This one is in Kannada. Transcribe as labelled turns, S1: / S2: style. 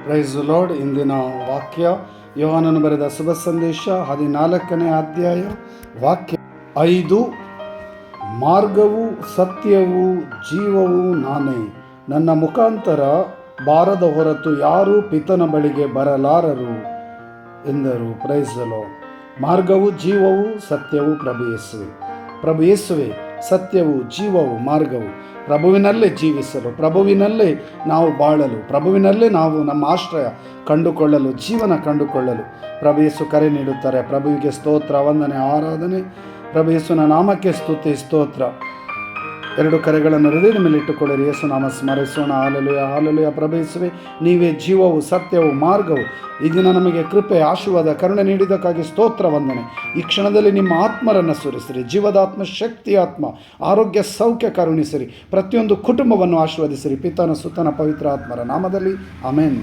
S1: Price lord. ಇಂದಿನ ವಾಕ್ಯ ಯೋಹಾನನು ಬರೆದ ಶುಭ ಸಂದೇಶ 14ನೇ ಅಧ್ಯಾಯ ವಾಕ್ಯ 5. ಮಾರ್ಗವು ಸತ್ಯವೂ ಜೀವವೂ ನಾನೇ, ನನ್ನ ಮುಖಾಂತರ ಬಾರದ ಹೊರತು ಯಾರೂ ಪಿತನ ಬಳಿಗೆ ಬರಲಾರರು ಎಂದರು. Praise lord. ಮಾರ್ಗವು ಜೀವವು ಸತ್ಯವೂ ಪ್ರಭು ಯೇಸುವೆ ಸತ್ಯವು ಜೀವವು ಮಾರ್ಗವು. ಪ್ರಭುವಿನಲ್ಲೇ ಜೀವಿಸಲು, ಪ್ರಭುವಿನಲ್ಲೇ ನಾವು ಬಾಳಲು, ಪ್ರಭುವಿನಲ್ಲೇ ನಾವು ನಮ್ಮ ಆಶ್ರಯ ಕಂಡುಕೊಳ್ಳಲು, ಜೀವನ ಕಂಡುಕೊಳ್ಳಲು ಪ್ರಭು ಯೇಸು ಕರೆ ನೀಡುತ್ತಾರೆ. ಪ್ರಭುವಿಗೆ ಸ್ತೋತ್ರ, ವಂದನೆ, ಆರಾಧನೆ. ಪ್ರಭು ಯೇಸುವಿನ ನಾಮಕ್ಕೆ ಸ್ತುತಿ, ಸ್ತೋತ್ರ. ಎರಡು ಕರೆಗಳನ್ನು ಹೃದಯದ ಮೇಲೆ ಇಟ್ಟುಕೊಳ್ಳಿರಿ. ಯೇಸು ನಾಮ ಸ್ಮರಿಸೋಣ. Hallelujah, hallelujah. ಪ್ರಭು ಯೇಸುವೆ, ನೀವೇ ಜೀವವು ಸತ್ಯವು ಮಾರ್ಗವು. ಈ ದಿನ ನಮಗೆ ಕೃಪೆ, ಆಶೀರ್ವಾದ, ಕರುಣೆ ನೀಡಿದ್ದಕ್ಕಾಗಿ ಸ್ತೋತ್ರ, ವಂದನೆ. ಈ ಕ್ಷಣದಲ್ಲಿ ನಿಮ್ಮ ಆತ್ಮರನ್ನು ಸುರಿಸಿರಿ. ಜೀವದಾತ್ಮ, ಶಕ್ತಿ ಆತ್ಮ, ಆರೋಗ್ಯ, ಸೌಖ್ಯ ಕರುಣಿಸಿರಿ. ಪ್ರತಿಯೊಂದು ಕುಟುಂಬವನ್ನು ಆಶೀರ್ವದಿಸಿರಿ. ಪಿತನ ಸುತನ ಪವಿತ್ರ ಆತ್ಮರ ನಾಮದಲ್ಲಿ ಆಮೆನ್.